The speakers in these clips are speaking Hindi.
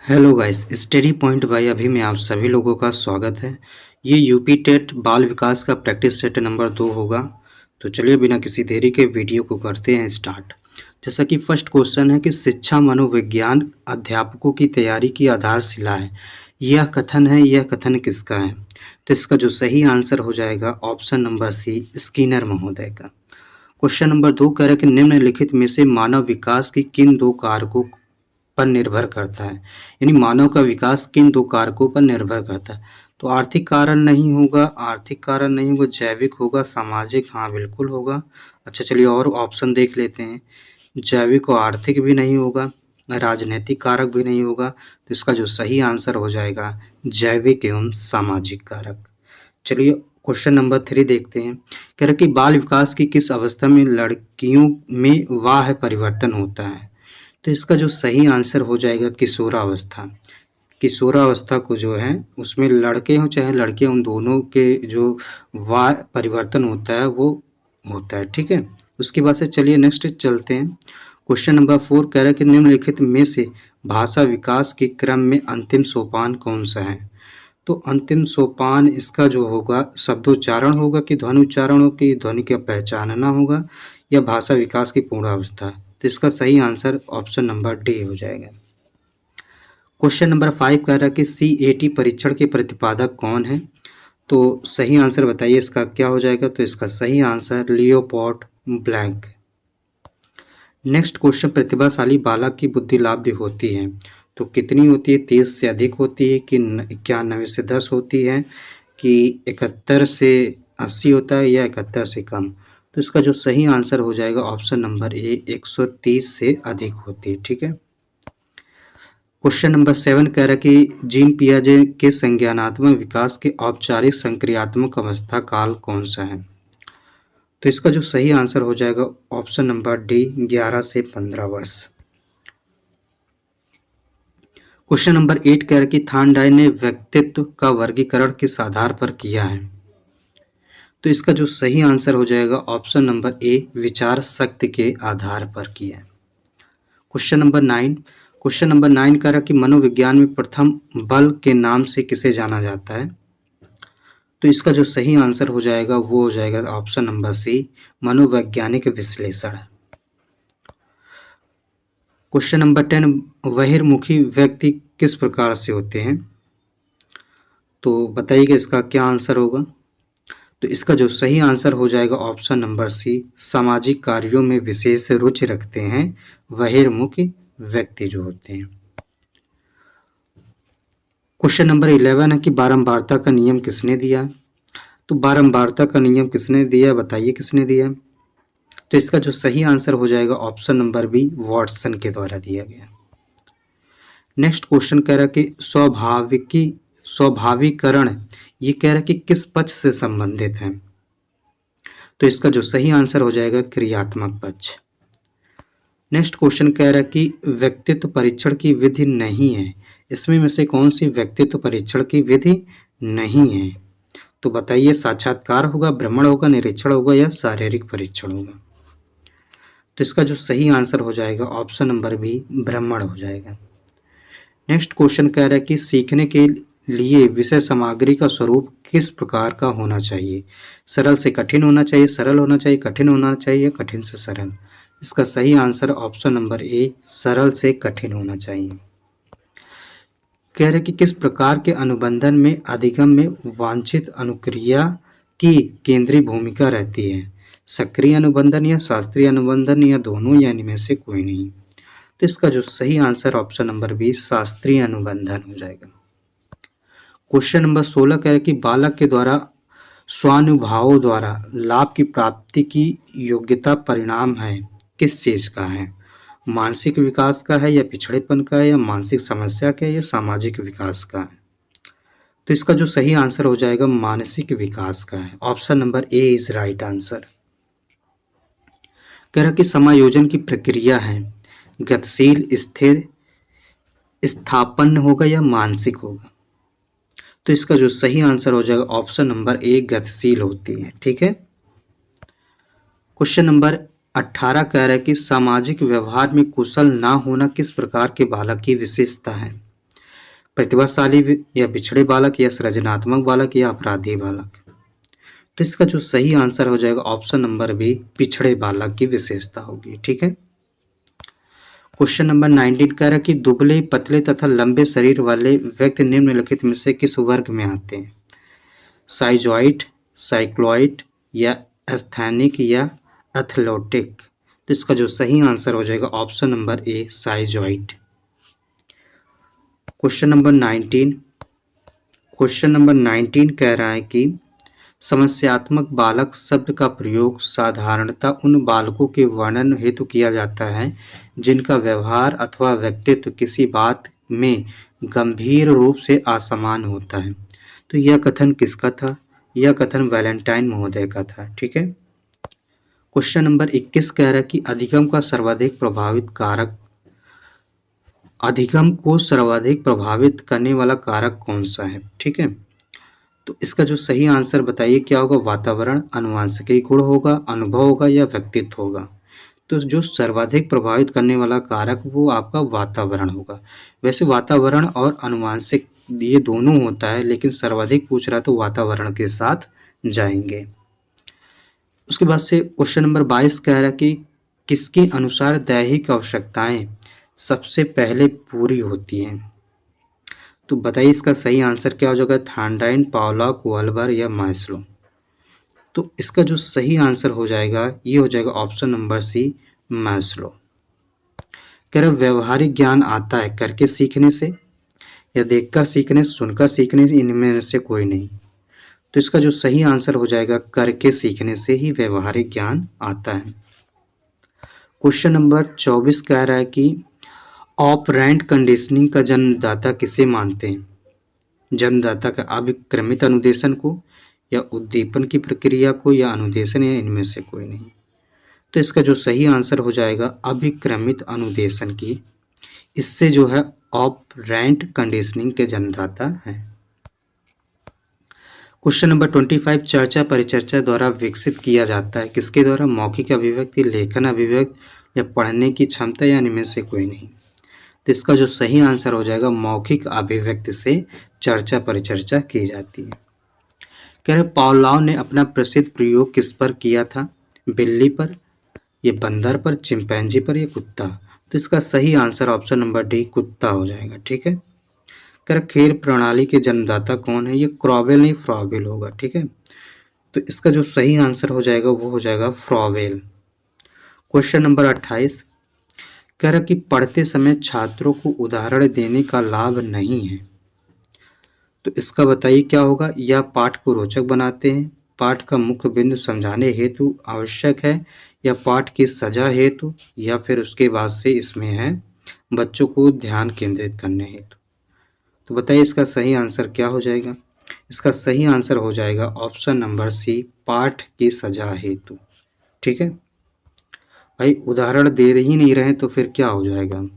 Hello guys, study point by अभी में आप सभी लोगों का स्वागत है। ये यूपी टेट बाल विकास का प्रैक्टिस सेट नंबर 2 होगा। तो चलिए बिना किसी देरी के वीडियो को करते हैं स्टार्ट। जैसा कि फर्स्ट क्वेश्चन है कि शिक्षा मनोविज्ञान अध्यापकों की तैयारी की आधारशिला है। यह कथन किसका है? तो इसका जो सही आंसर हो जाएगा ऑप्शन नंबर सी, स्किनर महोदय का। क्वेश्चन नंबर 2 कह रहा है कि निम्नलिखित में से मानव विकास की किन दो कारकों पर निर्भर करता है, यानी मानव का विकास किन दो कारकों पर निर्भर करता है। तो आर्थिक कारण नहीं होगा, जैविक होगा, सामाजिक हाँ बिल्कुल होगा। अच्छा चलिए और ऑप्शन देख लेते हैं। जैविक और आर्थिक भी नहीं होगा, राजनीतिक कारक भी नहीं होगा। तो इसका जो सही आंसर हो जाएगा जैविक एवं सामाजिक कारक। चलिए क्वेश्चन नंबर 3 देखते हैं। कह रहा है कि बाल विकास की किस अवस्था में लड़कियों में वाह परिवर्तन होता है? तो इसका जो सही आंसर हो जाएगा किशोरावस्था। किशोरावस्था को जो है उसमें लड़के हों चाहे लड़कियां, उन दोनों के जो वाय परिवर्तन होता है वो होता है। ठीक है, उसके बाद से चलिए नेक्स्ट चलते हैं। क्वेश्चन नंबर 4 कह रहा है कि निम्नलिखित में से भाषा विकास के क्रम में अंतिम सोपान कौन सा है? तो अंतिम सोपान इसका जो होगा शब्दोच्चारण होगा कि ध्वनि उच्चारण हो कि ध्वनि का पहचानना होगा या भाषा विकास की पूर्णावस्था। तो इसका सही आंसर ऑप्शन नंबर डी हो जाएगा। क्वेश्चन नंबर 5 कह रहा है कि CAT परीक्षण के प्रतिपादक कौन है? तो सही आंसर बताइए इसका क्या हो जाएगा? तो इसका सही answer Leopold blank. Next question, प्रतिभाशाली बालक की बुद्धि लाब्ध होती है तो कितनी होती है? 30 से अधिक होती है कि 91 से 10 होती है कि 71 से 80 होता है या 71 से कम? तो इसका जो सही आंसर हो जाएगा ऑप्शन नंबर ए, 130 से अधिक होती है। ठीक है, क्वेश्चन नंबर 7 कह रहा है कि जीन पियाजे के संज्ञानात्मक विकास के औपचारिक संक्रियात्मक अवस्था काल कौन सा है? तो इसका जो सही आंसर हो जाएगा ऑप्शन नंबर डी, 11 से 15 वर्ष। क्वेश्चन नंबर 8 कह रहा है कि थार्नडाई ने व्यक्तित्व का वर्गीकरण किस आधार पर किया है? तो इसका जो सही आंसर हो जाएगा ऑप्शन नंबर ए, विचार शक्ति के आधार पर किया है। क्वेश्चन नंबर 9 कह रहा है कि मनोविज्ञान में प्रथम बल के नाम से किसे जाना जाता है? तो इसका जो सही आंसर हो जाएगा वो हो जाएगा ऑप्शन नंबर सी, मनोवैज्ञानिक विश्लेषण। क्वेश्चन नंबर 10, बहिर्मुखी व्यक्ति किस प्रकार से होते हैं? तो बताइएगा इसका क्या आंसर होगा? तो इसका जो सही आंसर हो जाएगा ऑप्शन नंबर सी, सामाजिक कार्यों में विशेष रुचि रखते हैं बहिर्मुखी व्यक्ति जो होते हैं। क्वेश्चन नंबर 11 है कि बारंबारता का नियम किसने दिया? तो बारंबारता का नियम किसने दिया, बताइए किसने दिया? तो इसका जो सही आंसर हो जाएगा ऑप्शन नंबर बी, वॉटसन के द्वारा दिया गया। नेक्स्ट क्वेश्चन कह रहा है कि स्वाभाविकरण ये कह रहा है कि किस पक्ष से संबंधित है? तो इसका जो सही आंसर हो जाएगा क्रियात्मक पक्ष। नेक्स्ट क्वेश्चन कह रहा है कि व्यक्तित्व परीक्षण की विधि नहीं है, इसमें में से कौन सी व्यक्तित्व परीक्षण की विधि नहीं है? तो बताइए, साक्षात्कार होगा, भ्रमण होगा, निरीक्षण होगा या शारीरिक परीक्षण होगा? तो इसका जो सही आंसर हो जाएगा ऑप्शन नंबर बी, भ्रमण हो जाएगा। नेक्स्ट क्वेश्चन कह रहा है कि सीखने के लिए विषय सामग्री का स्वरूप किस प्रकार का होना चाहिए? सरल से कठिन होना चाहिए, सरल होना चाहिए, कठिन होना चाहिए, कठिन से सरल? इसका सही आंसर ऑप्शन नंबर ए, सरल से कठिन होना चाहिए। कह रहे कि किस प्रकार के अनुबंधन में अधिगम में वांछित अनुक्रिया की केंद्रीय भूमिका रहती है? सक्रिय अनुबंधन या शास्त्रीय अनुबंधन या दोनों या इनमें से कोई नहीं? तो इसका जो सही आंसर ऑप्शन नंबर बी, शास्त्रीय अनुबंधन हो जाएगा। क्वेश्चन नंबर 16 कह रहे कि बालक के द्वारा स्वानुभावों द्वारा लाभ की प्राप्ति की योग्यता परिणाम है किस चीज का है? मानसिक विकास का है या पिछड़ेपन का है या मानसिक समस्या का है या सामाजिक विकास का है? तो इसका जो सही आंसर हो जाएगा मानसिक विकास का है। Option number A is right answer. कह रहा कि समायोजन की प्रक्रिया है गतिशील, स्थिर, स्थापन होगा या मानसिक होगा? तो इसका जो सही आंसर हो जाएगा ऑप्शन नंबर ए, गतिशील होती है। ठीक है, क्वेश्चन नंबर 18 कह रहा है कि सामाजिक व्यवहार में कुशल ना होना किस प्रकार के बालक की विशेषता है? प्रतिभाशाली या पिछड़े बालक या सृजनात्मक बालक या अपराधी बालक। तो इसका जो सही आंसर हो जाएगा ऑप्शन नंबर बी, पिछड़े बालक की विशेषता होगी। ठीक है। क्वेश्चन नंबर 19 कह रहा है कि दुबले, पतले तथा लंबे शरीर वाले व्यक्ति निम्नलिखित में से किस वर्ग में आते हैं? साइजॉइड, साइक्लॉइड या एस्थेनिक या एथलेटिक। तो इसका जो सही आंसर हो जाएगा option number A, schizoid. Question number 19 कह रहा है कि समस्यात्मक बालक शब्द का प्रयोग साधारणतः उन बालकों के वर्णन हेतु किया जाता है जिनका व्यवहार अथवा व्यक्तित्व किसी बात में गंभीर रूप से असमान होता है। तो यह कथन किसका था? यह कथन वैलेंटाइन महोदय का था। ठीक है। क्वेश्चन नंबर 21 कह रहा है कि अधिगम को सर्वाधिक प्रभावित करने वाला कारक कौन सा है? ठीक है। तो इसका जो सही आंसर बताइए क्या होगा? वातावरण, आनुवंशिकी गुण होगा, अनुभव होगा या व्यक्तित्व होगा। तो जो सर्वाधिक प्रभावित करने वाला कारक वो आपका वातावरण होगा। वैसे वातावरण और आनुवंशिक ये दोनों होता है, लेकिन सर्वाधिक पूछ रहा तो वातावरण के साथ जाएंगे। उसके बाद से क्वेश्चन नंबर 22 कह रहा है कि किसके अनुसार दैहिक आवश्यकताएं सबसे पहले पूरी होती हैं? तो बताइए इसका सही आंसर क्या हो जाएगा? थांडाइन, पावलॉक, वॉल्बर या मास्लो। तो इसका जो सही आंसर हो जाएगा ये हो जाएगा ऑप्शन नंबर सी, मास्लो। कह रहे व्यवहारिक ज्ञान आता है करके सीखने से या देखकर सीखने से, सुनकर सीखने से, इनमें से कोई नहीं। तो इसका जो सही आंसर हो जाएगा करके सीखने से ही व्यवहारिक ज्ञान आता है। क्वेश्चन नंबर 24 कह रहा है कि ऑपरेंट कंडीशनिंग का जन्मदाता किसे मानते हैं? जन्मदाता का अभिक्रमित अनुदेशन को या उद्दीपन की प्रक्रिया को या अनुदेशन या इनमें से कोई नहीं। तो इसका जो सही आंसर हो जाएगा अभिक्रमित अनुदेशन की। इससे जो है ऑपरेंट कंडीशनिंग के जन्मदाता हैं। क्वेश्चन नंबर 25 चर्चा परिचर्चा द्वारा विकसित किया जाता है किसके द्वारा? मौखिक अभिव्यक्ति, लेखन अभिव्यक्ति या पढ़ने की क्षमता या इनमें से कोई नहीं। तो इसका जो सही आंसर हो जाएगा मौखिक अभिव्यक्ति से चर्चा परिचर्चा की जाती है। कह रहे पावलोव ने अपना प्रसिद्ध प्रयोग किस पर किया था? बिल्ली पर या बंदर पर, चिंपैंजी पर या कुत्ता। तो इसका सही आंसर ऑप्शन नंबर डी, कुत्ता हो जाएगा। ठीक है। कह रहे खेल प्रणाली के जन्मदाता कौन है? ये क्रॉवेल नहीं, फ्रॉवेल होगा। ठीक है। तो इसका जो सही आंसर हो जाएगा वो हो जाएगा फ्रॉवेल। क्वेश्चन नंबर 28 कह रहा कि पढ़ते समय छात्रों को उदाहरण देने का लाभ नहीं है। तो इसका बताइए क्या होगा? यह पाठ को रोचक बनाते हैं, पाठ का मुख्य बिंदु समझाने हेतु आवश्यक है, या पाठ की सजा हेतु, या फिर उसके बाद से इसमें है बच्चों को ध्यान केंद्रित करने हेतु। तो बताइए इसका सही आंसर क्या हो जाएगा? इसका सही आंसर हो जाएगा ऑप्शन नंबर सी, पाठ की सजा हेतु। ठीक है भाई, उदाहरण दे ही नहीं रहे तो फिर क्या हो जाएगा।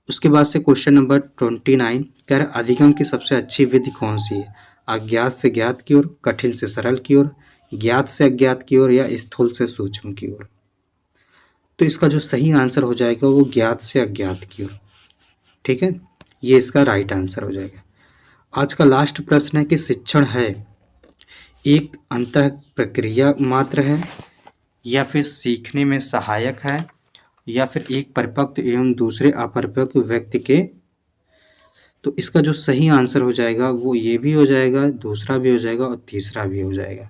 उसके बाद से क्वेश्चन नंबर 29 कह रहा अधिगम की सबसे अच्छी विधि कौन सी है? अज्ञात से ज्ञात की ओर, कठिन से सरल की ओर, ज्ञात से अज्ञात की ओर या स्थूल से सूक्ष्म की ओर। तो इसका जो सही आंसर हो जाएगा वो ज्ञात से अज्ञात की ओर। ठीक है, ये इसका राइट आंसर हो जाएगा। आज का लास्ट प्रश्न है कि शिक्षण है एक अंतः प्रक्रिया मात्र है, या फिर सीखने में सहायक है, या फिर एक परिपक्व एवं दूसरे अपरिपक्व व्यक्ति के। तो इसका जो सही आंसर हो जाएगा वो ये भी हो जाएगा, दूसरा भी हो जाएगा और तीसरा भी हो जाएगा,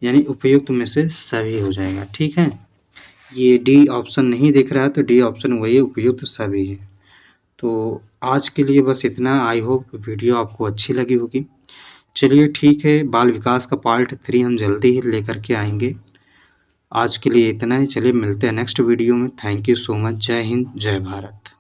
यानी उपयुक्त में से सभी हो जाएगा। ठीक है, ये डी ऑप्शन नहीं दिख रहा है तो डी ऑप्शन वही है, उपयुक्त सभी है। तो आज के लिए बस इतना। आई होप वीडियो आपको अच्छी लगी होगी। चलिए ठीक है, बाल विकास का पार्ट 3 हम जल्दी ही लेकर के आएंगे। आज के लिए इतना ही। चलिए मिलते हैं नेक्स्ट वीडियो में। Thank you so much. जय हिंद, जय भारत।